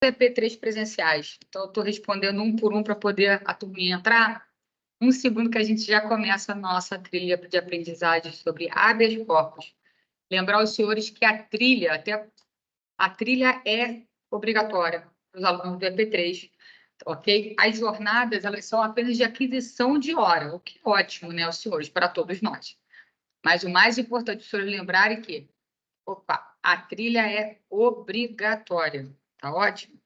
EP3 presenciais. Então, eu estou respondendo um por um para poder a turminha entrar. Um segundo que a gente já começa a nossa trilha de aprendizagem sobre habeas corpus. Lembrar os senhores que a trilha é obrigatória para os alunos do EP3, ok? As jornadas, elas são apenas de aquisição de hora, o que é ótimo, né, os senhores, para todos nós. Mas o mais importante, os senhores lembrarem que, a trilha é obrigatória, tá ótimo?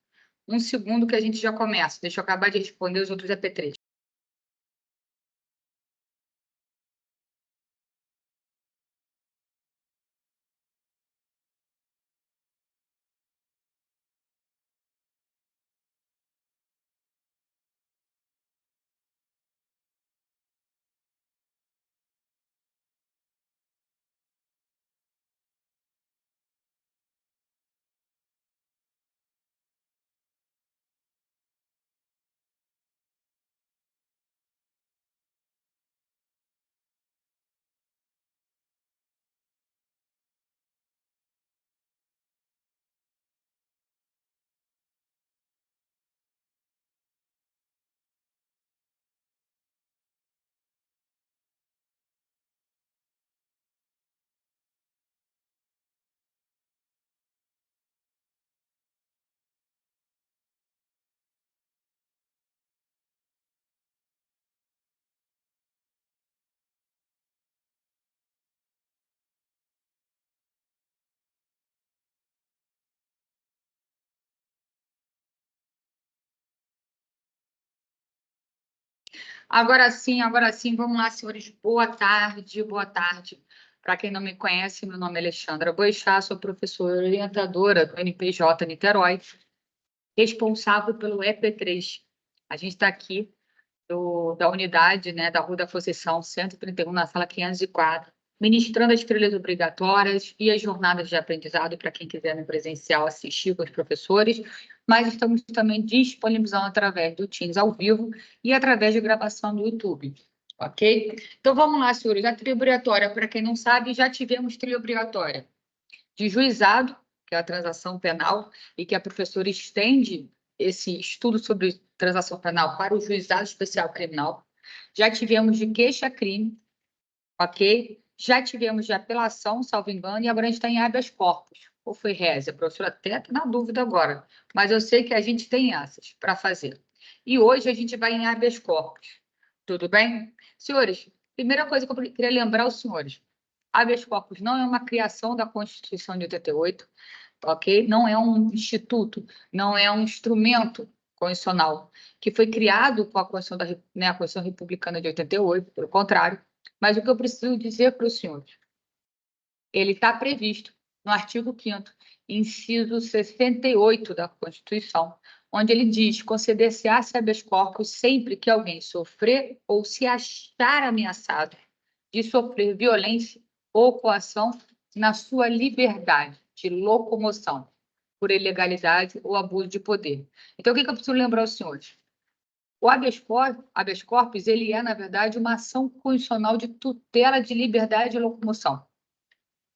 Um segundo que a gente já começa. Deixa eu acabar de responder os outros EP3. Agora sim, vamos lá, senhores. Boa tarde, boa tarde. Para quem não me conhece, meu nome é Alexandra Boixá, sou professora orientadora do NPJ Niterói, responsável pelo EP3. A gente está aqui da unidade, né, da Rua da Conceição, 131, na sala 504, ministrando as trilhas obrigatórias e as jornadas de aprendizado para quem quiser no presencial assistir com os professores, mas estamos também disponibilizando através do Teams ao vivo e através de gravação do YouTube, ok? Então vamos lá, senhores, a trilha obrigatória, para quem não sabe, já tivemos trilha obrigatória de juizado, que é a transação penal, e que a professora estende esse estudo sobre transação penal para o juizado especial criminal. Já tivemos de queixa-crime, ok? Já tivemos de apelação, salvo engano, e agora a gente está em habeas corpus. Ou foi résia? A professora até está na dúvida agora, mas eu sei que a gente tem essas para fazer. E hoje a gente vai em habeas corpus. Tudo bem? Senhores, primeira coisa que eu queria lembrar aos senhores: habeas corpus não é uma criação da Constituição de 88, ok? Não é um instituto, não é um instrumento constitucional que foi criado com a Constituição, né, a Constituição Republicana de 88, pelo contrário. Mas o que eu preciso dizer para os senhores, ele está previsto no artigo 5º, inciso 68 da Constituição, onde ele diz: conceder-se-á habeas corpus sempre que alguém sofrer ou se achar ameaçado de sofrer violência ou coação na sua liberdade de locomoção por ilegalidade ou abuso de poder. Então, o que eu preciso lembrar aos senhores? O habeas corpus, ele é, na verdade, uma ação constitucional de tutela de liberdade de locomoção.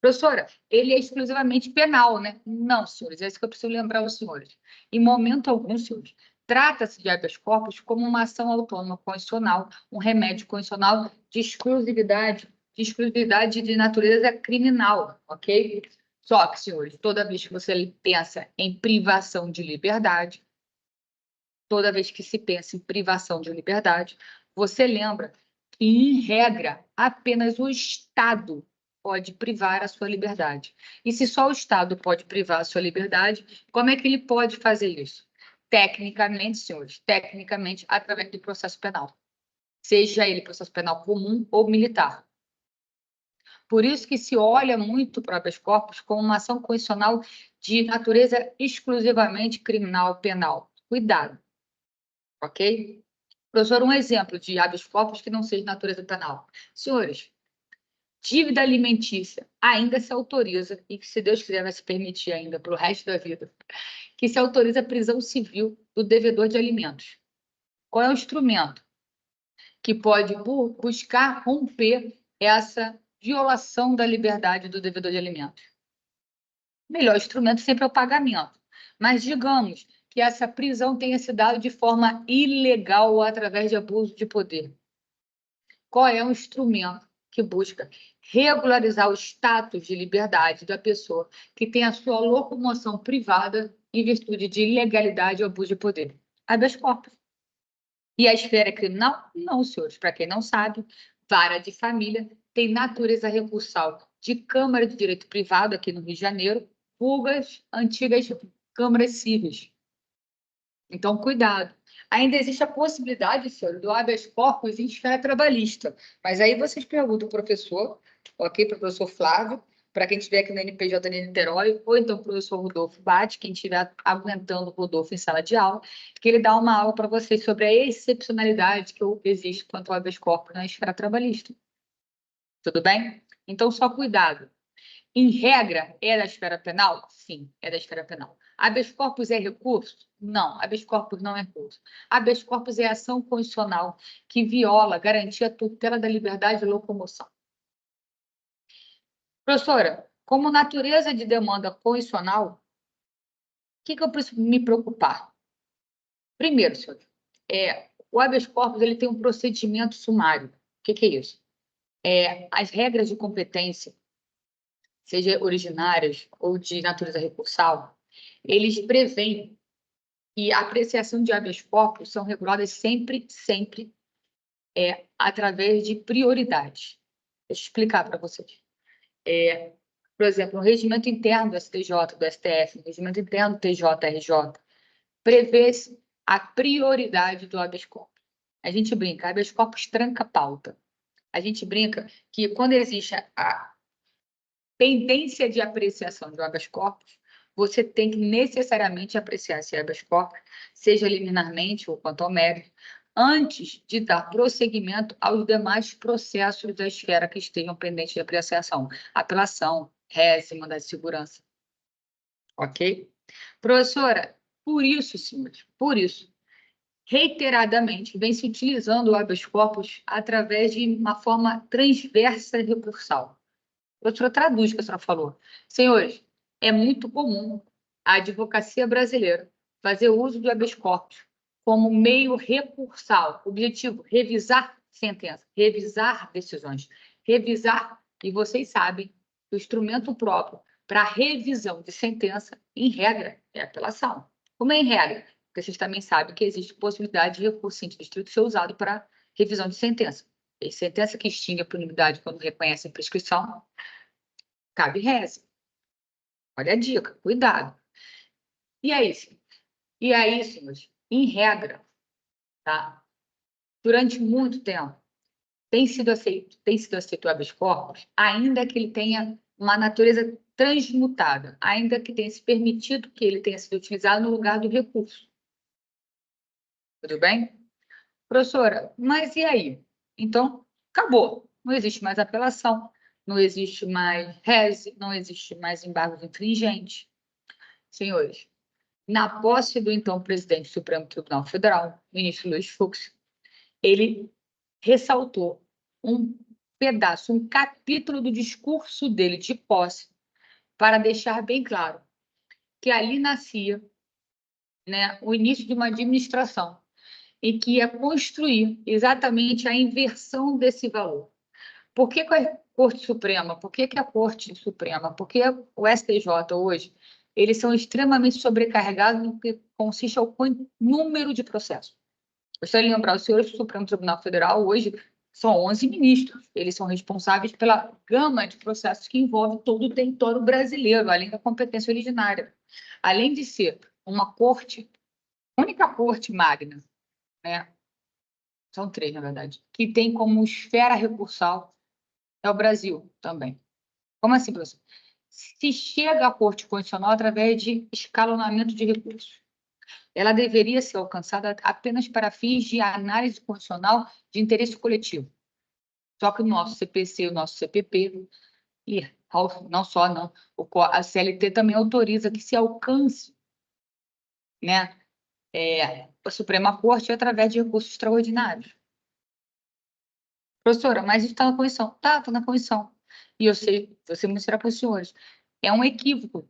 Professora, ele é exclusivamente penal, né? Não, senhores, é isso que eu preciso lembrar aos senhores. Em momento algum, senhores, trata-se de habeas corpus como uma ação autônoma constitucional, um remédio constitucional de exclusividade de natureza criminal, ok? Só que, senhores, toda vez que você pensa em privação de liberdade, toda vez que se pensa em privação de liberdade, você lembra que, em regra, apenas o Estado pode privar a sua liberdade. E se só o Estado pode privar a sua liberdade, como é que ele pode fazer isso? Tecnicamente, senhores, tecnicamente, através do processo penal. Seja ele processo penal comum ou militar. Por isso que se olha muito para o habeas corpus como uma ação constitucional de natureza exclusivamente criminal, penal. Cuidado, ok? Professor, um exemplo de habeas corpus que não seja de natureza penal. Senhores, dívida alimentícia ainda se autoriza, e que, se Deus quiser, vai se permitir ainda para o resto da vida, que se autoriza a prisão civil do devedor de alimentos. Qual é o instrumento que pode buscar romper essa violação da liberdade do devedor de alimentos? O melhor instrumento sempre é o pagamento. Mas digamos que essa prisão tenha se dado de forma ilegal ou através de abuso de poder. Qual é o instrumento que busca regularizar o status de liberdade da pessoa que tem a sua locomoção privada em virtude de ilegalidade ou abuso de poder? Habeas corpus. E a esfera criminal? Não, senhores. Para quem não sabe, vara de família tem natureza recursal de Câmara de Direito Privado aqui no Rio de Janeiro, vulgas antigas câmaras cíveis. Então, cuidado. Ainda existe a possibilidade, senhor, do habeas corpus em esfera trabalhista. Mas aí vocês perguntam ao professor, ok, para o professor Flávio, para quem estiver aqui no NPJ de Niterói, ou então para o professor Rodolfo Bate, quem estiver aguentando o Rodolfo em sala de aula, que ele dá uma aula para vocês sobre a excepcionalidade que existe quanto ao habeas corpus na esfera trabalhista. Tudo bem? Então, só cuidado. Em regra, é da esfera penal? Sim, é da esfera penal. Habeas corpus é recurso? Não, habeas corpus não é recurso. Habeas corpus é ação constitucional que viola, garantia a tutela da liberdade de locomoção. Professora, como natureza de demanda constitucional, o que eu preciso me preocupar? Primeiro, senhor, o habeas corpus ele tem um procedimento sumário. O que é isso? As regras de competência, seja originárias ou de natureza recursal, eles prevêem que a apreciação de habeas corpus são reguladas sempre através de prioridades. Deixa eu explicar para vocês. Por exemplo, no regimento interno do STJ, do STF, no regimento interno do TJ-RJ, prevê-se a prioridade do habeas corpus. A gente brinca, habeas corpus tranca a pauta. A gente brinca que quando existe a pendência de apreciação de habeas corpus, você tem que necessariamente apreciar esse habeas corpus, seja liminarmente ou quanto ao mérito, antes de dar prosseguimento aos demais processos da esfera que estejam pendentes de apreciação. Apelação, reze, mandado de segurança. Ok? Professora, por isso, senhores, por isso, reiteradamente, vem se utilizando o habeas corpus através de uma forma transversa e recursal. A professora traduz o que a senhora falou. Senhores, é muito comum a advocacia brasileira fazer uso do habeas corpus como meio recursal. Objetivo, revisar sentença, revisar decisões, revisar, e vocês sabem, o instrumento próprio para revisão de sentença, em regra, é apelação. Como é em regra? Porque vocês também sabem que existe possibilidade de recurso em distrito ser usado para revisão de sentença. E sentença que extingue a punibilidade quando reconhece a prescrição, cabe reze. Olha a dica, cuidado. E aí, senhores, em regra, tá? Durante muito tempo, tem sido aceito o habeas corpus, ainda que ele tenha uma natureza transmutada, ainda que tenha se permitido que ele tenha sido utilizado no lugar do recurso. Tudo bem? Professora, mas e aí? Então, acabou. Não existe mais apelação, não existe mais reze, não existe mais embargos infringentes. Senhores, na posse do então presidente do Supremo Tribunal Federal, ministro Luiz Fux, ele ressaltou um pedaço, um capítulo do discurso dele de posse, para deixar bem claro que ali nascia, né, o início de uma administração e que ia construir exatamente a inversão desse valor. Por que a Corte Suprema? Por que a Corte Suprema? Porque o STJ hoje, eles são extremamente sobrecarregados no que consiste ao número de processos. Gostaria de lembrar, os senhores do Supremo Tribunal Federal hoje são 11 ministros. Eles são responsáveis pela gama de processos que envolve todo o território brasileiro, além da competência originária. Além de ser uma corte, única corte magna, né? São 3, na verdade, que tem como esfera recursal é o Brasil também. Como assim, professor? Se chega à Corte Constitucional através de escalonamento de recursos. Ela deveria ser alcançada apenas para fins de análise constitucional de interesse coletivo. Só que o nosso CPC, o nosso CPP, e não só, não, a CLT também autoriza que se alcance, né, a Suprema Corte através de recursos extraordinários. Professora, mas isso está na Constituição. Tá na Constituição. E eu sei, você mostrar para os senhores, é um equívoco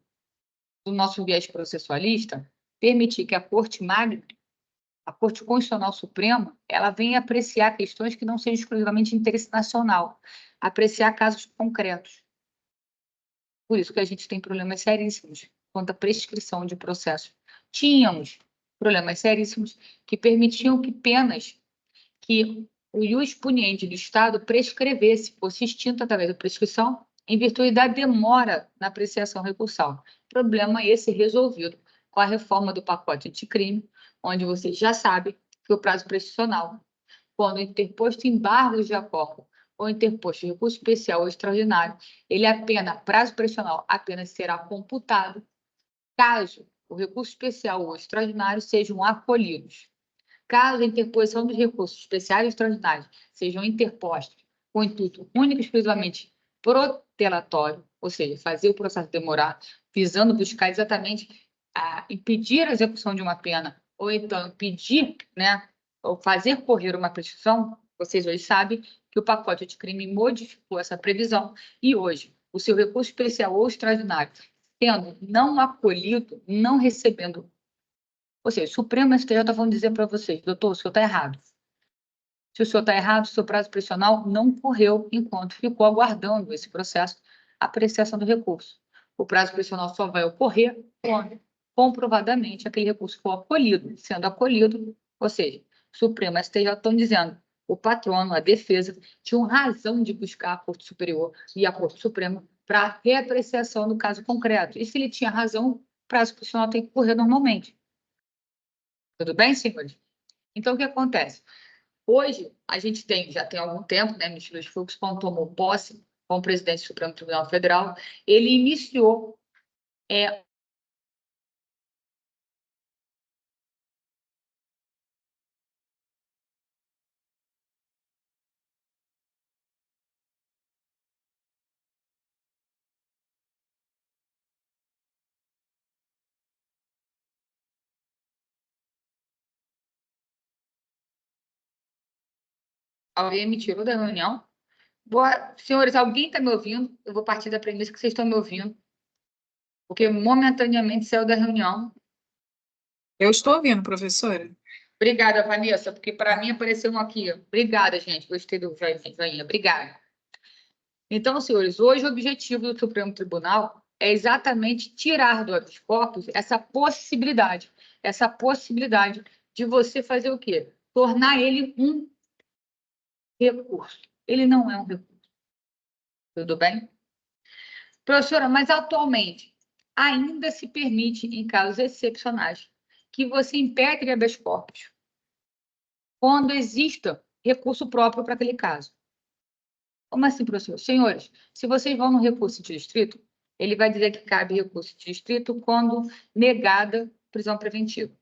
do nosso viés processualista permitir que a Corte Magna, a Corte Constitucional Suprema, ela venha apreciar questões que não sejam exclusivamente de interesse nacional, apreciar casos concretos. Por isso que a gente tem problemas seríssimos quanto à prescrição de processos. Tínhamos problemas seríssimos que permitiam que penas que o ius puniendi do Estado prescrevesse, fosse extinto através da prescrição, em virtude da demora na apreciação recursal. Problema esse resolvido com a reforma do pacote anticrime, onde você já sabe que o prazo prescricional, quando interposto embargos de acordo ou interposto recurso especial ou extraordinário, ele apenas, prazo prescricional apenas será computado caso o recurso especial ou extraordinário sejam acolhidos. Caso a interposição dos recursos especiais e extraordinários sejam interpostos com intuito único e exclusivamente protelatório, ou seja, fazer o processo demorar, visando buscar exatamente impedir a execução de uma pena, ou então impedir, né, ou fazer correr uma prescrição, vocês hoje sabem que o pacote de crime modificou essa previsão e hoje o seu recurso especial ou extraordinário sendo não acolhido, não recebendo. Ou seja, o Supremo STJ vão dizer para vocês, doutor, o senhor está errado. Se o senhor está errado, o seu prazo prescricional não correu enquanto ficou aguardando esse processo, a apreciação do recurso. O prazo prescricional só vai ocorrer quando, comprovadamente, aquele recurso for acolhido. Sendo acolhido, ou seja, o Supremo STJ estão dizendo, o patrono, a defesa, tinham razão de buscar a Corte Superior e a Corte Suprema para reapreciação do caso concreto. E se ele tinha razão, o prazo prescricional tem que correr normalmente. Tudo bem, senhores? Então, o que acontece? Hoje, a gente já tem algum tempo, né, ministro Luiz Fux, quando tomou posse como presidente do Supremo Tribunal Federal, ele iniciou alguém me tirou da reunião. Senhores, alguém está me ouvindo? Eu vou partir da premissa que vocês estão me ouvindo, porque momentaneamente saiu da reunião. Eu estou ouvindo, professora. Obrigada, Vanessa, porque para mim apareceu um aqui. Obrigada, gente. Gostei do joinha. Obrigada. Então, senhores, hoje o objetivo do Supremo Tribunal é exatamente tirar do habeas corpus essa possibilidade de você fazer o quê? Tornar ele um recurso. Ele não é um recurso. Tudo bem? Professora, mas atualmente ainda se permite, em casos excepcionais, que você impedre habeas corpus quando exista recurso próprio para aquele caso. Como assim, professor? Senhores, se vocês vão no recurso de distrito, ele vai dizer que cabe recurso de distrito quando negada prisão preventiva.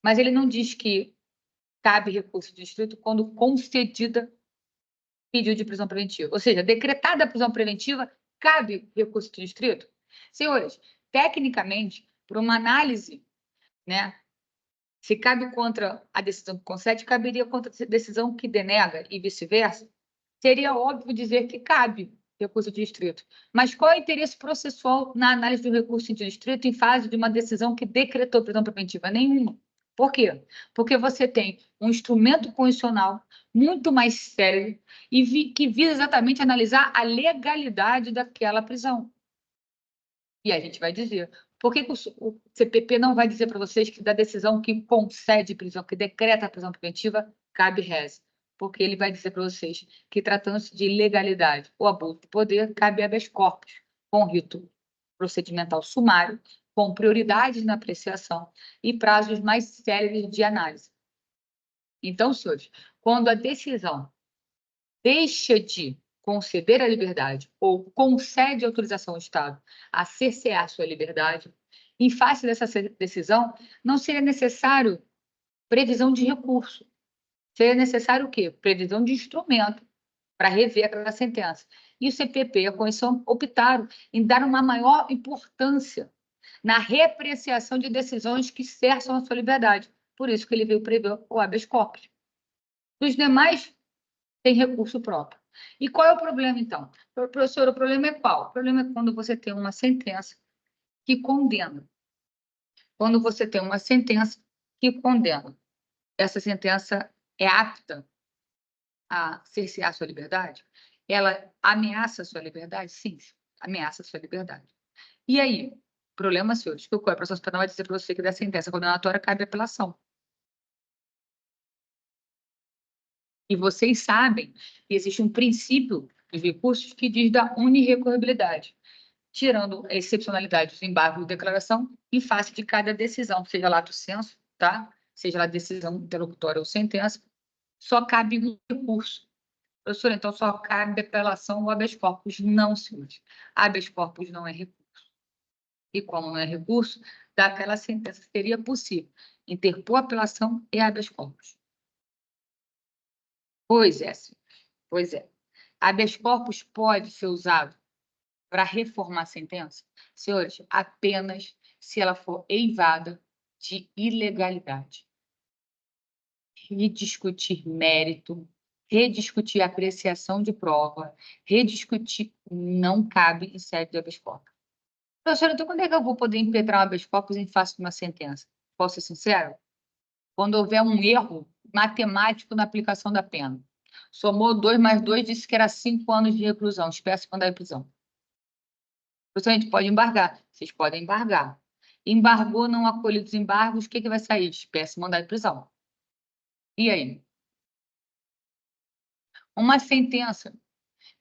Mas ele não diz que cabe recurso de distrito quando concedida pedido de prisão preventiva. Ou seja, decretada a prisão preventiva, cabe recurso de distrito? Senhores, tecnicamente, por uma análise, né, se cabe contra a decisão que concede, caberia contra a decisão que denega e vice-versa. Seria óbvio dizer que cabe recurso de distrito. Mas qual é o interesse processual na análise do recurso de distrito em fase de uma decisão que decretou prisão preventiva? Nenhuma. Por quê? Porque você tem um instrumento constitucional muito mais sério e que visa exatamente analisar a legalidade daquela prisão. E a gente vai dizer, por que o CPP não vai dizer para vocês que da decisão que concede prisão, que decreta a prisão preventiva, cabe reze? Porque ele vai dizer para vocês que, tratando-se de ilegalidade ou abuso de poder, cabe habeas corpus, com rito procedimental sumário, com prioridades na apreciação e prazos mais céleres de análise. Então, senhores, quando a decisão deixa de conceder a liberdade ou concede autorização ao Estado a cercear sua liberdade, em face dessa decisão, não seria necessário previsão de recurso. Seria necessário o quê? Previsão de instrumento para rever aquela sentença. E o CPP e a Constituição optaram em dar uma maior importância na reapreciação de decisões que cerçam a sua liberdade. Por isso que ele veio prever o habeas corpus. Os demais têm recurso próprio. E qual é o problema, então? Professor, o problema é qual? O problema é quando você tem uma sentença que condena quando você tem uma sentença que condena. Essa sentença é apta a cercear a sua liberdade? Ela ameaça a sua liberdade? Sim, ameaça a sua liberdade. E aí? Problema, senhores, que o Código de Processo Penal vai dizer para você que da sentença condenatória cabe apelação. E vocês sabem que existe um princípio dos recursos que diz da unirrecorribilidade, tirando a excepcionalidade dos embargos de declaração em face de cada decisão, seja lato sensu, tá? Seja lá decisão interlocutória ou sentença, só cabe um recurso. Professora, então só cabe apelação ou habeas corpus. Não, senhores. Habeas corpus não é recurso. E como não é recurso, daquela sentença seria possível interpor apelação e habeas corpus. Pois é, senhores. Pois é. Habeas corpus pode ser usado para reformar a sentença? Senhores, apenas se ela for eivada de ilegalidade. Rediscutir mérito, rediscutir apreciação de prova, rediscutir não cabe em sede de habeas corpus. Professora, então quando é que eu vou poder impetrar um habeas corpus em face de uma sentença? Posso ser sincero? Quando houver um erro matemático na aplicação da pena. Somou 2 mais 2, disse que era 5 anos de reclusão, espécie de mandado de prisão. Professor, a gente pode embargar. Vocês podem embargar. Embargou, não acolhe os embargos, o que vai sair? Espécie de mandado de prisão. E aí? Uma sentença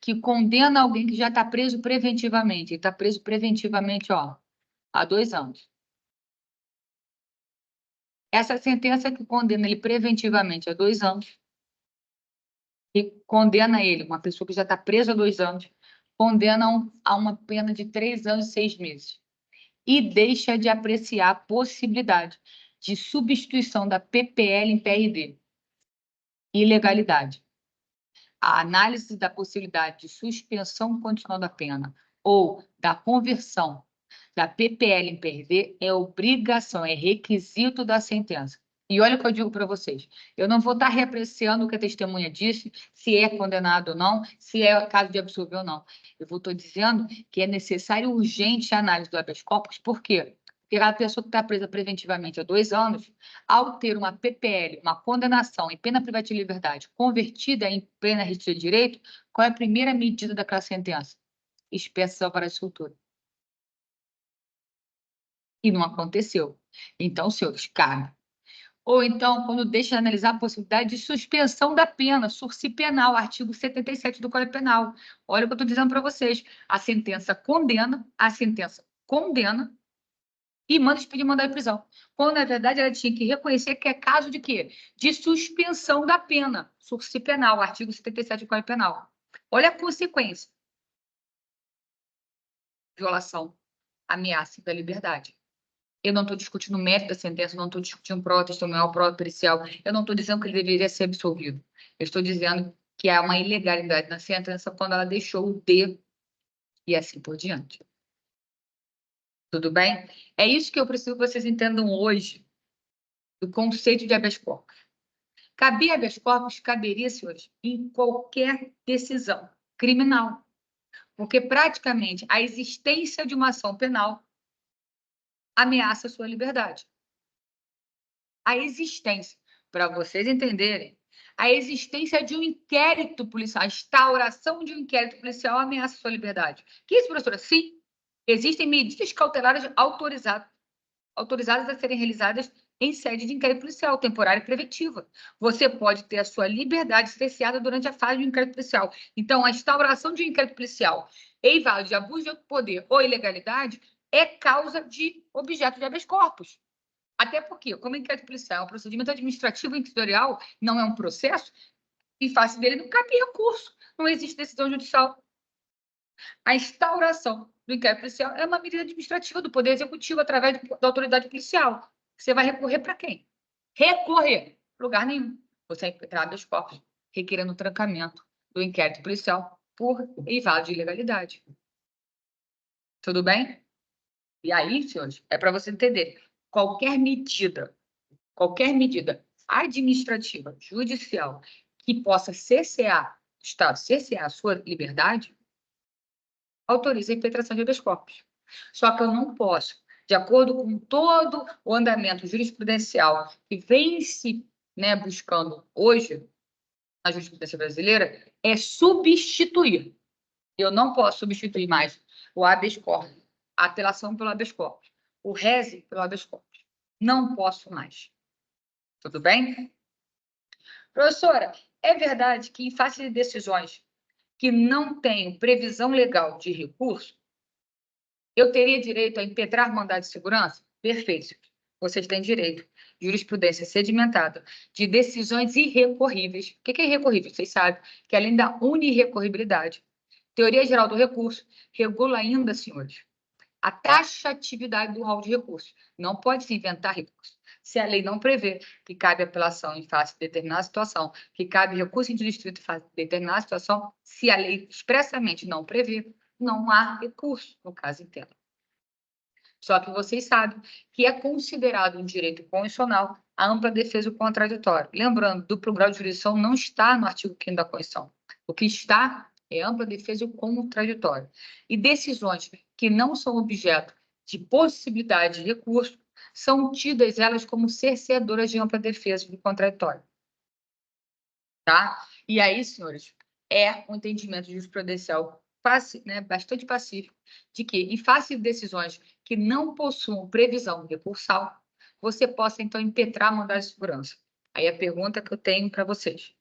que condena alguém que já está preso preventivamente. Ele está preso preventivamente, ó, há 2 anos. Essa sentença que condena ele preventivamente há 2 anos, que condena ele, uma pessoa que já está presa há 2 anos, condena a uma pena de 3 anos e 6 meses. E deixa de apreciar a possibilidade de substituição da PPL em PRD. Ilegalidade. A análise da possibilidade de suspensão condicional da pena ou da conversão da PPL em PRD é obrigação, é requisito da sentença. E olha o que eu digo para vocês, eu não vou estar reapreciando o que a testemunha disse, se é condenado ou não, se é caso de absolver ou não. Eu vou estar dizendo que é necessário urgente a análise do habeas corpus, por quê? Porque a pessoa que está presa preventivamente há 2 anos, ao ter uma PPL, uma condenação em pena privativa de liberdade, convertida em pena restritiva de direito, qual é a primeira medida daquela sentença? Espécie de alvará de soltura. E não aconteceu. Então, senhores, cabe. Ou então, quando deixa de analisar a possibilidade de suspensão da pena, sursi penal, artigo 77 do Código Penal. Olha o que eu estou dizendo para vocês. A sentença condena e manda expedir mandado de prisão. Quando, na verdade, ela tinha que reconhecer que é caso de quê? De suspensão da pena, sursi penal, artigo 77 do Código Penal. Olha a consequência. Violação, ameaça da liberdade. Eu não estou discutindo o mérito da sentença, não estou discutindo prova testemunhal, prova pericial, eu não estou dizendo que ele deveria ser absolvido. Eu estou dizendo que há uma ilegalidade na sentença quando ela deixou o D e assim por diante. Tudo bem? É isso que eu preciso que vocês entendam hoje do conceito de habeas corpus. Cabia habeas corpus, caberia, senhores, em qualquer decisão criminal, porque praticamente a existência de uma ação penal ameaça a sua liberdade. A existência, para vocês entenderem, a existência de um inquérito policial, a instauração de um inquérito policial ameaça a sua liberdade. Que isso, professora? Sim, existem medidas cautelares autorizadas a serem realizadas em sede de inquérito policial, temporária e preventiva. Você pode ter a sua liberdade cerceada durante a fase do inquérito policial. Então, a instauração de um inquérito policial eivado de abuso de poder ou ilegalidade é causa de objeto de habeas corpus. Até porque, como inquérito policial é um procedimento administrativo inquisitorial, não é um processo, em face dele não cabe recurso, não existe decisão judicial. A instauração do inquérito policial é uma medida administrativa do Poder Executivo através da autoridade policial. Você vai recorrer para quem? Recorrer. Lugar nenhum. Você entrar habeas corpus, requerendo o trancamento do inquérito policial por eivado de ilegalidade. Tudo bem? E aí, senhores, é para você entender. Qualquer medida administrativa, judicial, que possa cercear o Estado, cercear a sua liberdade, autoriza a impetração de habeas corpus. Só que eu não posso de acordo com todo o andamento jurisprudencial que vem se, né, buscando hoje na jurisprudência brasileira, é substituir. Eu não posso substituir mais o habeas corpus, a apelação pelo habeas corpus, o rese pelo habeas corpus. Não posso mais. Tudo bem? Professora, é verdade que em face de decisões que não tenham previsão legal de recurso, eu teria direito a impetrar mandado de segurança? Perfeito. Vocês têm direito. Jurisprudência sedimentada de decisões irrecorríveis. O que é irrecorrível? Vocês sabem que além da unirrecorribilidade, teoria geral do recurso regula ainda, senhores, a taxatividade do rol de recursos. Não pode se inventar recurso. Se a lei não prevê que cabe apelação em face de determinada situação, que cabe recurso em distrito em face de determinada situação, se a lei expressamente não prevê, não há recurso no caso interno. Só que vocês sabem que é considerado um direito constitucional a ampla defesa do contraditório. Lembrando, duplo grau de jurisdição não está no artigo 5º da Constituição. O que está é ampla defesa e contraditório. E decisões que não são objeto de possibilidade de recurso são tidas elas como cerceadoras de ampla defesa do contraditório. Tá? E aí, senhores, é um entendimento jurisprudencial bastante pacífico de que, em face de decisões que não possuam previsão recursal, você possa, então, impetrar mandado de segurança. Aí a pergunta que eu tenho para vocês: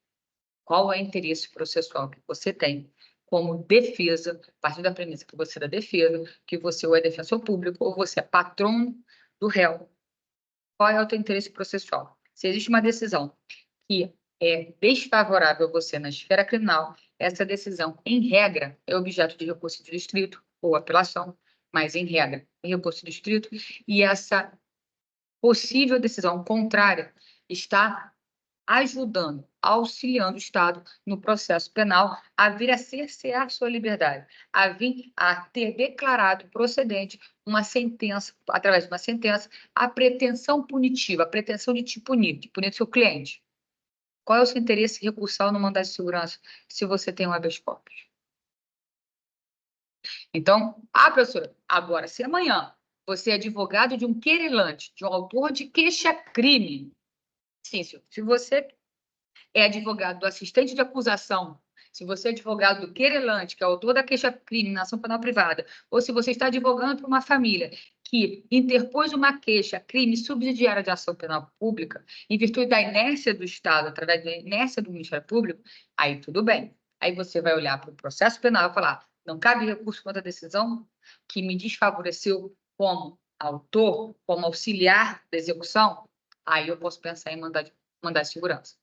qual é o interesse processual que você tem como defesa, a partir da premissa que você é da defesa, que você ou é defensor público, ou você é patrono do réu? Qual é o teu interesse processual? Se existe uma decisão que é desfavorável a você na esfera criminal, essa decisão, em regra, é objeto de recurso de distrito ou apelação, mas, em regra, é recurso de distrito, e essa possível decisão contrária está ajudando, auxiliando o Estado no processo penal a vir a cercear sua liberdade, a vir a ter declarado procedente uma sentença, através de uma sentença, a pretensão punitiva, a pretensão de te punir, de punir seu cliente. Qual é o seu interesse recursal no mandado de segurança se você tem um habeas corpus? Então, professora, agora, se amanhã você é advogado de um querelante, de um autor de queixa-crime, sim, se você é advogado do assistente de acusação, se você é advogado do querelante, que é autor da queixa-crime na ação penal privada, ou se você está advogando para uma família que interpôs uma queixa-crime subsidiária de ação penal pública, em virtude da inércia do Estado, através da inércia do Ministério Público, aí tudo bem. Aí você vai olhar para o processo penal e falar: não cabe recurso contra a decisão que me desfavoreceu como autor, como auxiliar da execução, aí eu posso pensar em mandar de segurança.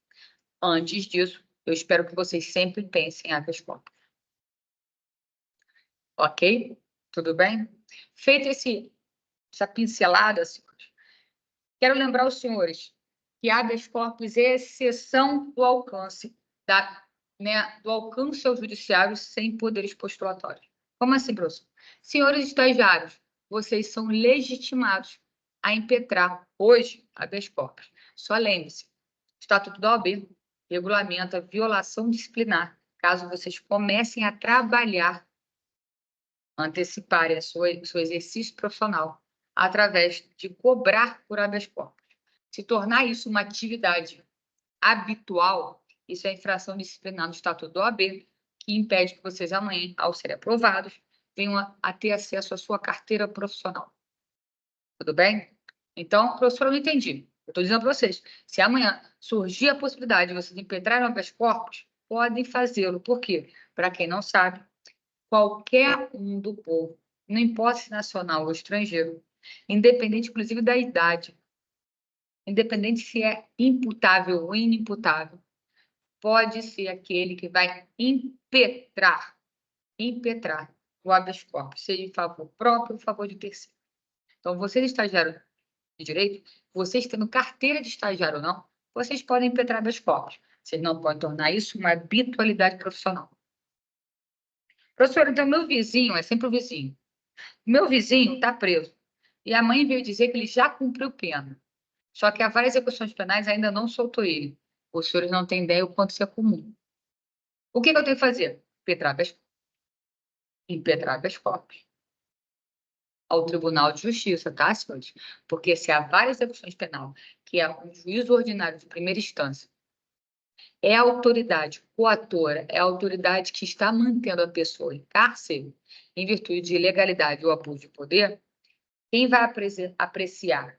Antes disso, eu espero que vocês sempre pensem em habeas corpus. Ok? Tudo bem? Feita essa pincelada, senhores, quero lembrar aos senhores que habeas corpus é exceção do alcance, do alcance ao judiciário sem poderes postulatórios. Como assim, professor? Senhores estagiários, vocês são legitimados a impetrar hoje habeas corpus. Só lembre-se, Estatuto da OAB regulamenta violação disciplinar, caso vocês comecem a trabalhar, anteciparem seu exercício profissional, através de cobrar por habeas corpus. Se tornar isso uma atividade habitual, isso é infração disciplinar no Estatuto da OAB, que impede que vocês amanhã, ao serem aprovados, venham a ter acesso à sua carteira profissional. Tudo bem? Então, professor, eu não entendi. Eu estou dizendo para vocês, se amanhã surgir a possibilidade de vocês impetrarem habeas corpus, podem fazê-lo. Por quê? Para quem não sabe, qualquer um do povo, não importa se nacional ou estrangeiro, independente, inclusive, da idade, independente se é imputável ou inimputável, pode ser aquele que vai impetrar o habeas corpus, seja em favor próprio ou em favor de terceiro. Então, vocês estagiários de direito, vocês tendo carteira de estagiário ou não, vocês podem impetrar habeas corpus. Vocês não podem tornar isso uma habitualidade profissional. Professor, então meu vizinho, é sempre o vizinho. Meu vizinho está preso. E a mãe veio dizer que ele já cumpriu pena. Só que há várias execuções penais ainda não soltou ele. Os senhores não têm ideia o quanto isso é comum. O que eu tenho que fazer? Impetrar habeas corpus. ao Tribunal de Justiça, tá, senhores? Porque se a vara de execuções penal, que é um juízo ordinário de primeira instância, é a autoridade coatora, é a autoridade que está mantendo a pessoa em cárcere, em virtude de ilegalidade ou abuso de poder, quem vai apreciar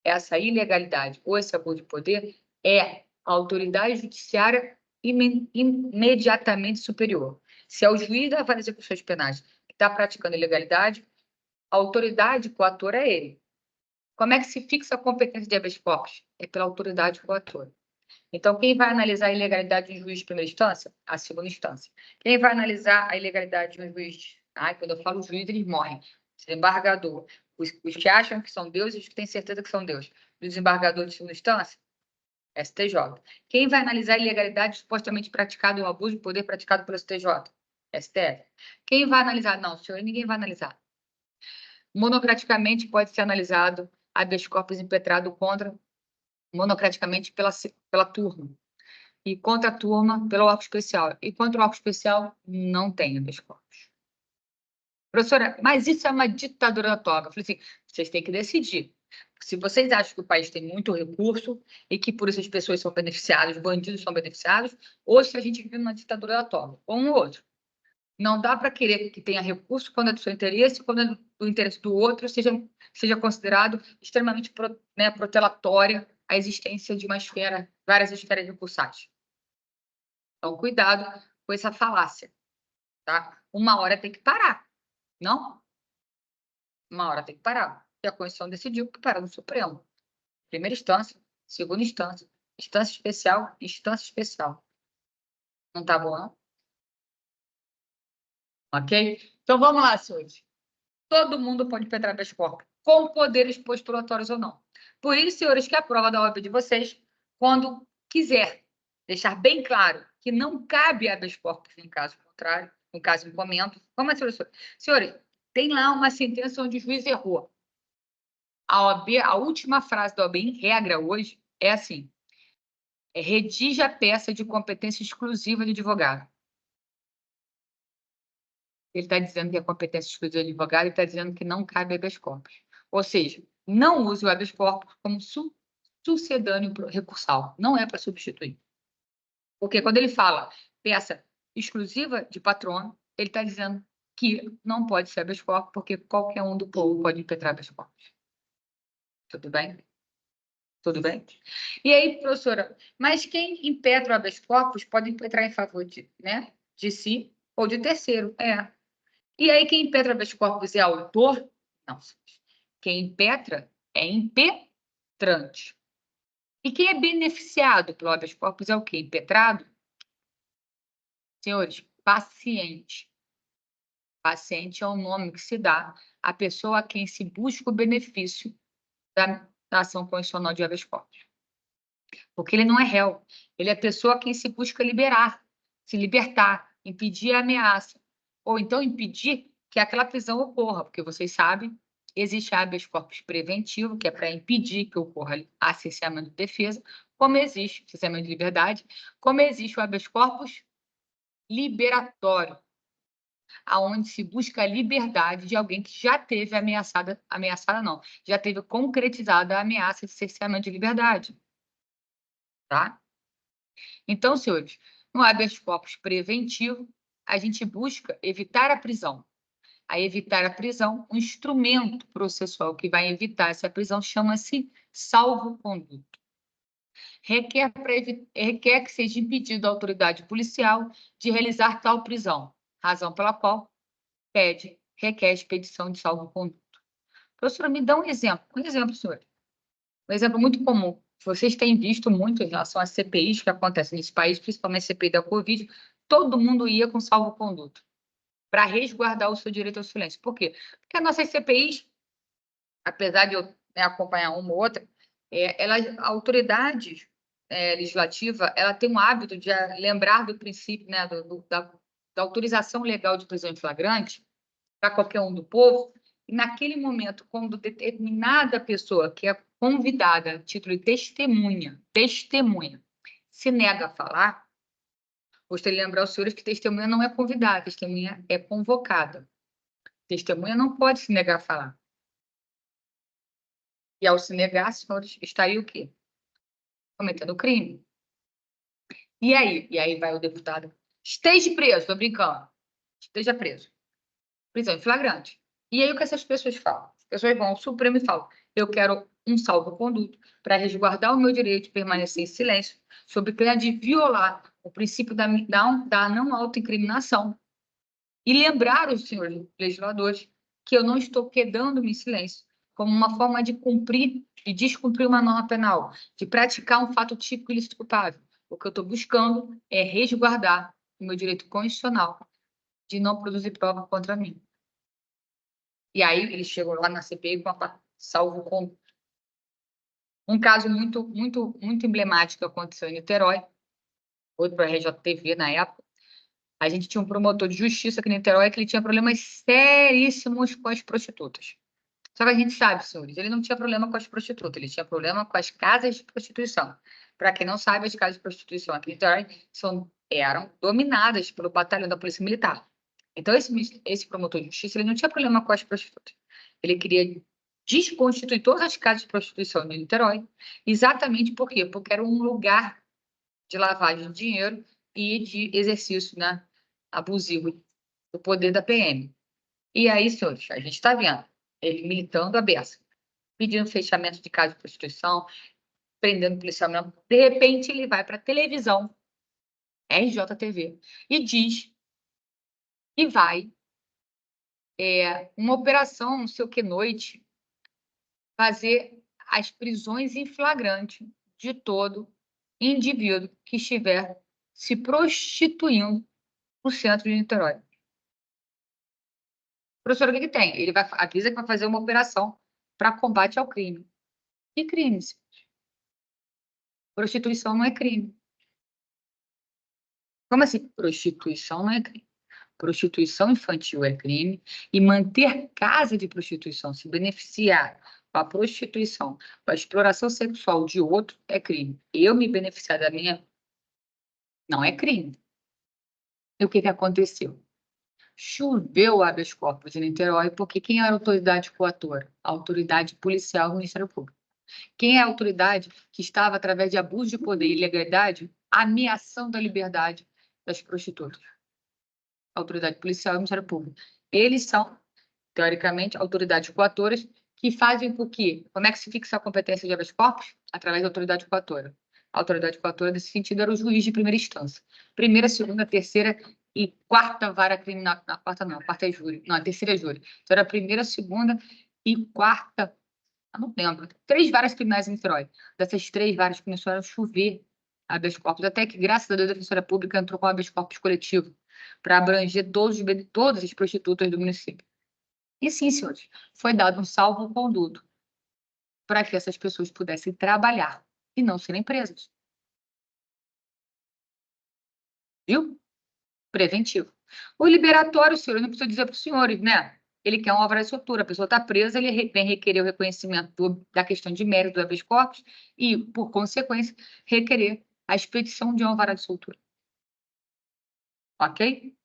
essa ilegalidade ou esse abuso de poder é a autoridade judiciária imediatamente superior. Se é o juiz da vara de execuções penais que está praticando ilegalidade, a autoridade coatora é ele. Como é que se fixa a competência de habeas corpus? É pela autoridade coatora. Então, quem vai analisar a ilegalidade de um juiz de primeira instância? A segunda instância. Quem vai analisar a ilegalidade de um juiz? Quando eu falo juiz, eles morrem. Desembargador. Os que acham que são deuses e os que têm certeza que são deuses. O desembargador de segunda instância? STJ. Quem vai analisar a ilegalidade supostamente praticada, o abuso de poder praticado pelo STJ? STF. Quem vai analisar? Não, senhor, ninguém vai analisar. Monocraticamente pode ser analisado habeas corpus impetrado monocraticamente pela turma. E contra a turma pelo órgão especial. E contra o órgão especial, não tem habeas corpus. Professora, mas isso é uma ditadura da toga. Eu falei assim, vocês têm que decidir. Se vocês acham que o país tem muito recurso e que por isso as pessoas são beneficiadas, os bandidos são beneficiados, ou se a gente vive numa ditadura da toga, ou um ou outro. Não dá para querer que tenha recurso quando é do seu interesse, quando é do interesse do outro, seja considerado extremamente protelatória a existência de uma esfera, várias esferas recursais. Então, cuidado com essa falácia, tá? Uma hora tem que parar, não? Uma hora tem que parar. E a Constituição decidiu que para no Supremo. Primeira instância, segunda instância, instância especial, instância especial. Não tá bom, não? Ok? Então, vamos lá, senhores. Todo mundo pode impetrar habeas corpus, com poderes postulatórios ou não. Por isso, senhores, que a prova da OAB de vocês, quando quiser deixar bem claro que não cabe habeas corpus em caso contrário, no caso em comento, como é, senhores? Senhores, tem lá uma sentença onde o juiz errou. A OAB, a última frase da OAB em regra hoje é assim: redige a peça de competência exclusiva de advogado. Ele está dizendo que é competência exclusiva de advogado e está dizendo que não cabe habeas corpus. Ou seja, não use o habeas corpus como sucedâneo recursal. Não é para substituir. Porque quando ele fala peça exclusiva de patrono, ele está dizendo que não pode ser habeas corpus, porque qualquer um do povo pode impetrar habeas corpus. Tudo bem? Tudo bem? E aí, professora, mas quem impetra o habeas corpus pode impetrar em favor de si ou de terceiro. E aí, quem impetra habeas corpus é autor? Não. Quem impetra é impetrante. E quem é beneficiado pelo habeas corpus é o quê? Impetrado? Senhores, paciente. Paciente é o nome que se dá à pessoa a quem se busca o benefício da ação constitucional de habeas corpus. Porque ele não é réu. Ele é a pessoa a quem se busca liberar, se libertar, impedir a ameaça. Ou então impedir que aquela prisão ocorra, porque vocês sabem, existe habeas corpus preventivo, que é para impedir que ocorra a cerceamento de defesa, como existe cerceamento de liberdade, como existe o habeas corpus liberatório, aonde se busca a liberdade de alguém que já teve ameaçada não, já teve concretizada a ameaça de cerceamento de liberdade. Tá? Então, senhores, no habeas corpus preventivo, a gente busca evitar a prisão. A evitar a prisão, um instrumento processual que vai evitar essa prisão chama-se salvo-conduto. Requer que seja impedido a autoridade policial de realizar tal prisão, razão pela qual requer a expedição de salvo-conduto. Professora, me dá um exemplo. Um exemplo, senhor. Um exemplo muito comum. Vocês têm visto muito em relação às CPIs que acontecem nesse país, principalmente a CPI da Covid, todo mundo ia com salvo-conduto para resguardar o seu direito ao silêncio. Por quê? Porque as nossas CPIs, apesar de eu acompanhar uma ou outra, a autoridade legislativa ela tem um hábito de lembrar do princípio da autorização legal de prisão em flagrante para qualquer um do povo, e naquele momento, quando determinada pessoa que é convidada a título de testemunha, se nega a falar, gostaria de lembrar aos senhores que testemunha não é convidada, testemunha é convocada. Testemunha não pode se negar a falar. E ao se negar, senhores, estaria o quê? Cometendo crime. E aí? E aí vai o deputado. Esteja preso, tô brincando. Esteja preso. Prisão em flagrante. E aí o que essas pessoas falam? As pessoas vão ao Supremo e falam: eu quero um salvo-conduto para resguardar o meu direito de permanecer em silêncio, sob pena de violar o princípio da não autoincriminação. E lembrar os senhores legisladores que eu não estou quedando-me em silêncio, como uma forma de cumprir e descumprir uma norma penal, de praticar um fato típico ilícito culpável. O que eu estou buscando é resguardar o meu direito constitucional de não produzir prova contra mim. E aí eles chegam lá na CPI com salvo com um caso muito emblemático que aconteceu em Niterói, outro para a RJTV na época. A gente tinha um promotor de justiça aqui em Niterói que ele tinha problemas seríssimos com as prostitutas. Só que a gente sabe, senhores, ele não tinha problema com as prostitutas, ele tinha problema com as casas de prostituição. Para quem não sabe, as casas de prostituição aqui em Niterói eram dominadas pelo batalhão da Polícia Militar. Então, esse promotor de justiça, ele não tinha problema com as prostitutas. Ele queria desconstituir todas as casas de prostituição em Niterói. Exatamente por quê? Porque era um lugar de lavagem de dinheiro e de exercício, né, abusivo do poder da PM. E aí, senhores, a gente está vendo ele militando a beça, pedindo fechamento de casa de prostituição, prendendo policiamento. De repente, ele vai para a televisão, RJTV, e diz que vai uma operação, não sei o que, noite, fazer as prisões em flagrante de todo indivíduo que estiver se prostituindo no centro de Niterói. Professor, o que tem? Ele avisa que vai fazer uma operação para combate ao crime. Que crime? Prostituição não é crime. Como assim? Prostituição não é crime. Prostituição infantil é crime e manter casa de prostituição, se beneficiar com a prostituição, com a exploração sexual de outro, é crime. Eu me beneficiar da minha, não é crime. E o que aconteceu? Choveu o habeas corpus em Niterói, porque quem era a autoridade coatora? A autoridade policial do Ministério Público. Quem é a autoridade que estava, através de abuso de poder e ilegalidade, ameaçando a liberdade das prostitutas? A autoridade policial e o Ministério Público. Eles são, teoricamente, autoridades coatoras que fazem com que... Como é que se fixa a competência de habeas corpus? Através da autoridade coatora. A autoridade coatora, nesse sentido, era o juiz de primeira instância. Primeira, segunda, terceira e quarta vara criminal. Na quarta não, a quarta é júri. Não, a terceira é júri. Então, era a primeira, segunda e quarta... Eu não lembro. 3 varas criminais em Niterói. Dessas 3 varas começaram a chover habeas corpus, até que, graças a Deus, a Defensoria Pública entrou com o habeas corpus coletivo para abranger todas as prostitutas do município. E sim, senhores, foi dado um salvo-conduto para que essas pessoas pudessem trabalhar e não serem presas. Viu? Preventivo. O liberatório, senhor, eu não preciso dizer para os senhores, né? Ele quer um alvará de soltura. A pessoa está presa, ele vem requerer o reconhecimento da questão de mérito do habeas corpus e, por consequência, requerer a expedição de um alvará de soltura. Ok?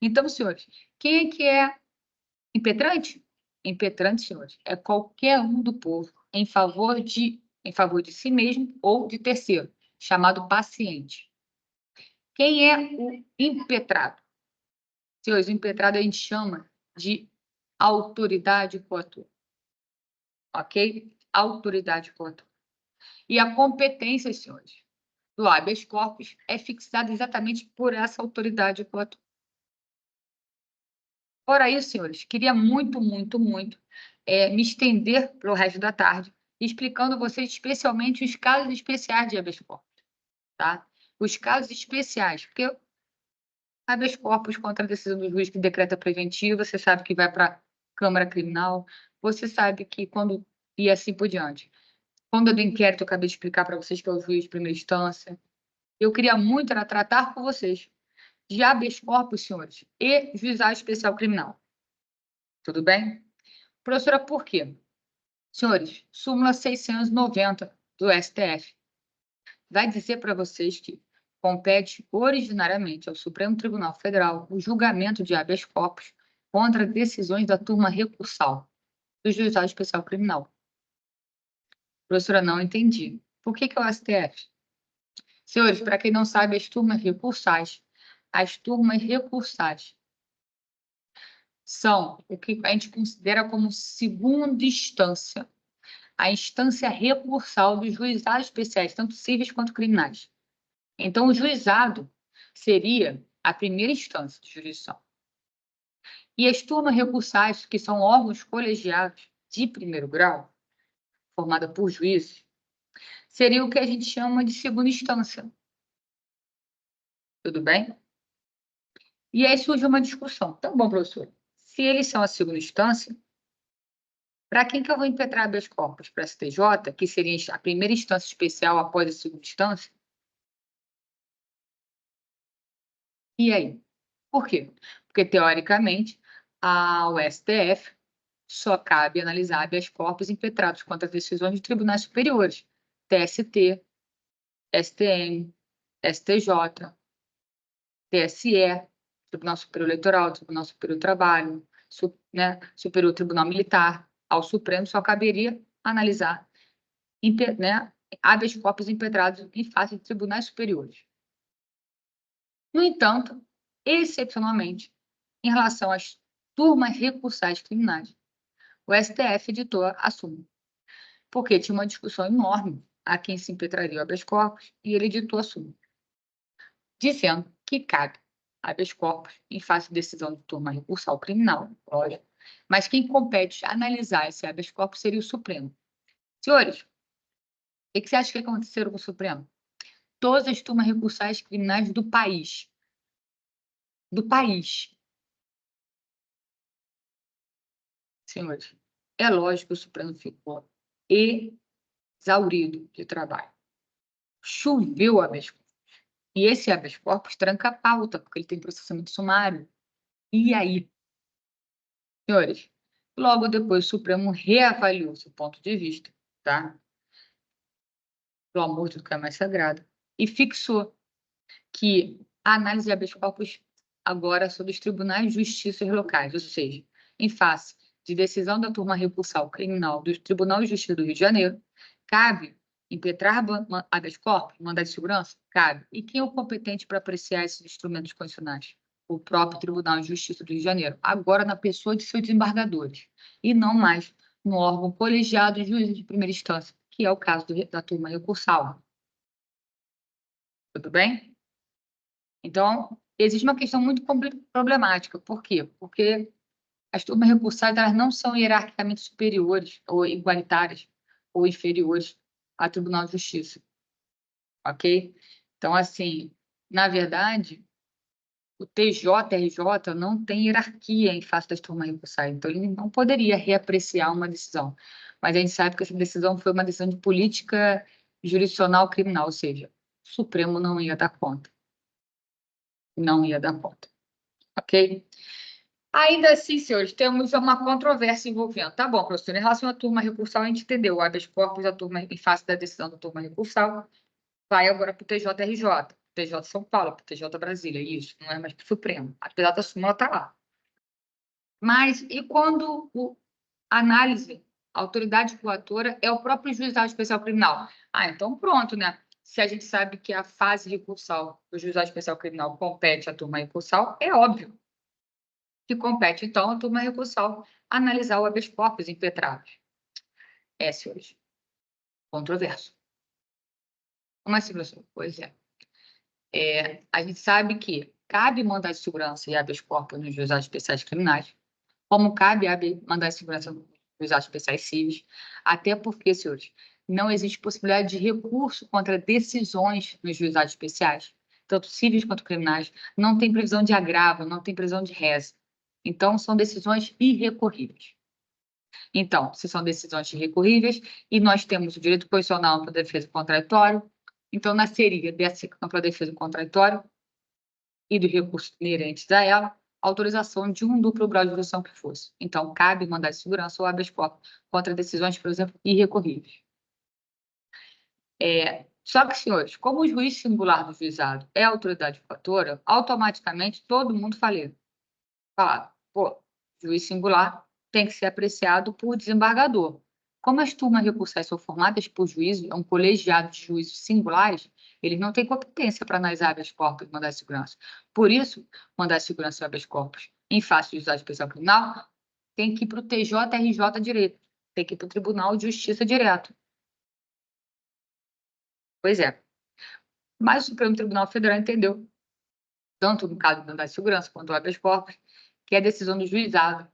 Então, senhores, quem é que é impetrante? Impetrante, senhores, é qualquer um do povo em favor de si mesmo ou de terceiro, chamado paciente. Quem é o impetrado? Senhores, o impetrado a gente chama de autoridade coatora. Ok? Autoridade coatora. E a competência, senhores, do habeas corpus é fixada exatamente por essa autoridade coatora. Fora isso, senhores, queria muito me estender para o resto da tarde, explicando a vocês especialmente os casos especiais de habeas corpus, tá? Os casos especiais, porque habeas corpus contra a decisão do juiz que decreta preventiva, você sabe que vai para a Câmara Criminal, você sabe que quando... e assim por diante. Quando é do inquérito, eu acabei de explicar para vocês que é o juiz de primeira instância. Eu queria muito era tratar com vocês de habeas corpus, senhores, e juizado especial criminal. Tudo bem? Professora, por quê? Senhores, súmula 690 do STF vai dizer para vocês que compete originariamente ao Supremo Tribunal Federal o julgamento de habeas corpus contra decisões da turma recursal do Juizado Especial Criminal. Professora, não entendi. Por que é o STF? Senhores, para quem não sabe, as turmas recursais são o que a gente considera como segunda instância, a instância recursal dos juizados especiais, tanto cíveis quanto criminais. Então, o juizado seria a primeira instância de jurisdição. E as turmas recursais, que são órgãos colegiados de primeiro grau, formada por juízes, seria o que a gente chama de segunda instância. Tudo bem? E aí surge uma discussão. Tá bom, professor, se eles são a segunda instância, para quem que eu vou impetrar habeas corpus? Para a STJ, que seria a primeira instância especial após a segunda instância? E aí? Por quê? Porque, teoricamente, ao STF só cabe analisar habeas corpus impetrados contra decisões de tribunais superiores, TST, STM, STJ, TSE, Tribunal Superior Eleitoral, Tribunal Superior do Trabalho, Superior Tribunal Militar. Ao Supremo só caberia analisar habeas corpus impetrados em face de tribunais superiores. No entanto, excepcionalmente, em relação às turmas recursais criminais, o STF editou a súmula, porque tinha uma discussão enorme a quem se impetraria o habeas corpus, e ele editou a súmula, dizendo que cabe habeas corpus em face de decisão de turma recursal criminal, lógico, mas quem compete analisar esse habeas corpus seria o Supremo. Senhores, o que você acha que aconteceu com o Supremo? Todas as turmas recursais criminais do país. Senhores, é lógico que o Supremo ficou exaurido de trabalho. Choveu habeas corpus. E esse habeas corpus tranca a pauta, porque ele tem processamento sumário. E aí? Senhores, logo depois o Supremo reavaliou seu ponto de vista, tá? Pelo amor de Deus, que é mais sagrado, e fixou que a análise de habeas corpus agora são dos tribunais de justiça locais, ou seja, em face de decisão da turma recursal criminal do Tribunal de Justiça do Rio de Janeiro, cabe impetrar habeas corpus, mandado de segurança? Cabe. E quem é o competente para apreciar esses instrumentos constitucionais? O próprio Tribunal de Justiça do Rio de Janeiro, agora na pessoa de seus desembargadores, e não mais no órgão colegiado de juízes de primeira instância, que é o caso da turma recursal. Tudo bem? Então, existe uma questão muito problemática. Por quê? Porque as turmas recursais elas não são hierarquicamente superiores ou igualitárias ou inferiores ao Tribunal de Justiça. Ok? Então, assim, na verdade, o TJRJ não tem hierarquia em face das turmas recursais. Então, ele não poderia reapreciar uma decisão. Mas a gente sabe que essa decisão foi uma decisão de política jurisdicional criminal, ou seja, o Supremo não ia dar conta. Não ia dar conta. Ok? Ainda assim, senhores, temos uma controvérsia envolvendo. Tá bom, professor, em relação à turma recursal, a gente entendeu. O habeas corpus, a turma, em face da decisão da turma recursal, vai agora para o TJRJ, TJ São Paulo, para o TJ Brasília, isso, não é mais para o Supremo. Apesar da súmula está lá. Mas e quando a análise, a autoridade coatora é o próprio juizado especial criminal? Ah, então pronto, né? Se a gente sabe que a fase recursal do juizado especial criminal compete à turma recursal, é óbvio que compete, então, a turma recursal analisar o habeas corpus impetrados. Senhores, controverso. Como assim, professor? Pois é. A gente sabe que cabe mandado de segurança e habeas corpus nos juizados especiais criminais, como cabe mandado de segurança nos juizados especiais civis, até porque, senhores, não existe possibilidade de recurso contra decisões nos juizados especiais, tanto civis quanto criminais, não tem previsão de agravo, não tem previsão de reza. Então, são decisões irrecorríveis. Então, se são decisões irrecorríveis e nós temos o direito constitucional para defesa contraditório, então nasceria dessa ampla defesa contraditória e dos recursos inerentes a ela, autorização de um duplo grau de jurisdição que fosse. Então, cabe mandado de segurança ou habeas corpus contra decisões, por exemplo, irrecorríveis. Só que, senhores, como o juiz singular do juizado é a autoridade coatora, automaticamente todo mundo fala, pô, juiz singular tem que ser apreciado por desembargador. Como as turmas recursais são formadas por juízes, é um colegiado de juízes singulares, eles não têm competência para analisar habeas corpus e mandado de segurança. Por isso, mandado de segurança e habeas corpus em face de juizado especial criminal, tem que ir para o TJRJ direto, tem que ir para o Tribunal de Justiça direto. Pois é. Mas o Supremo Tribunal Federal entendeu, tanto no caso do mandado de segurança quanto do habeas corpus, que a decisão do juizado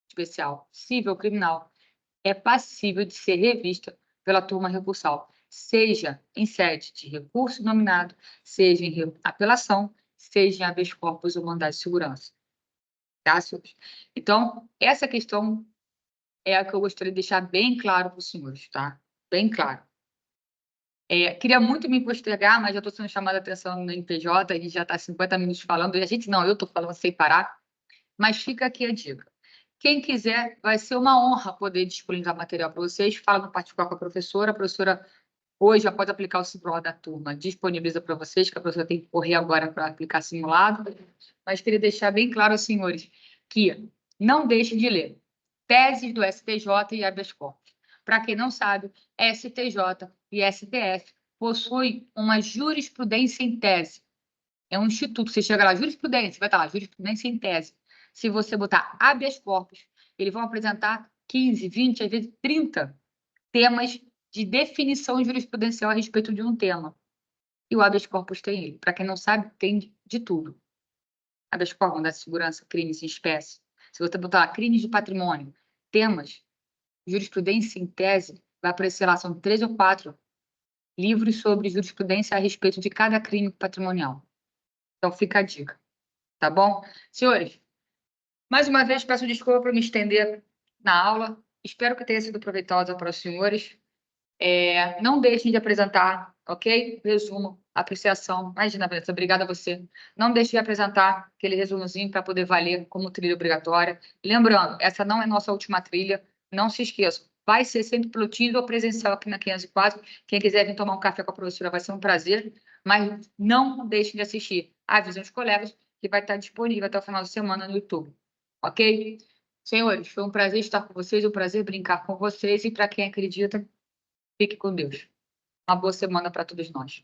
especial civil ou criminal é passível de ser revista pela turma recursal, seja em sede de recurso nominado, seja em apelação, seja em habeas corpus ou mandado de segurança. Tá, senhores? Então, essa questão é a que eu gostaria de deixar bem claro para os senhores, tá? Bem claro. Queria muito me postergar, mas já estou sendo chamada a atenção no NPJ, e já está 50 minutos falando, e a gente não, eu estou falando sem parar, mas fica aqui a dica. Quem quiser, vai ser uma honra poder disponibilizar material para vocês. Fala no particular com a professora hoje já pode aplicar o simulado da turma, disponibiliza para vocês, que a professora tem que correr agora para aplicar simulado. Mas queria deixar bem claro aos senhores que não deixem de ler teses do STJ e habeas corpus. Para quem não sabe, STJ e STF possuem uma jurisprudência em tese. É um instituto, você chega lá, jurisprudência, vai estar lá, jurisprudência em tese. Se você botar habeas corpus, eles vão apresentar 15, 20, às vezes 30 temas de definição jurisprudencial a respeito de um tema. E o habeas corpus tem ele. Para quem não sabe, tem de tudo. Habeas corpus da segurança, crimes em espécie. Se você botar lá, crimes de patrimônio, temas, jurisprudência em tese, vai aparecer lá, são 3 ou 4 livros sobre jurisprudência a respeito de cada crime patrimonial. Então, fica a dica. Tá bom? Senhores, mais uma vez peço desculpa por me estender na aula. Espero que tenha sido proveitosa para os senhores. Não deixem de apresentar, ok? Resumo, apreciação. Imagina, Vanessa, obrigada a você. Não deixe de apresentar aquele resumozinho para poder valer como trilha obrigatória. Lembrando, essa não é nossa última trilha. Não se esqueçam. Vai ser sempre pelo Teams ou presencial aqui na 504. Quem quiser vir tomar um café com a professora vai ser um prazer. Mas não deixem de assistir. Avisem os colegas que vai estar disponível até o final de semana no YouTube. Ok? Senhores, foi um prazer estar com vocês, um prazer brincar com vocês. E para quem acredita, fique com Deus. Uma boa semana para todos nós.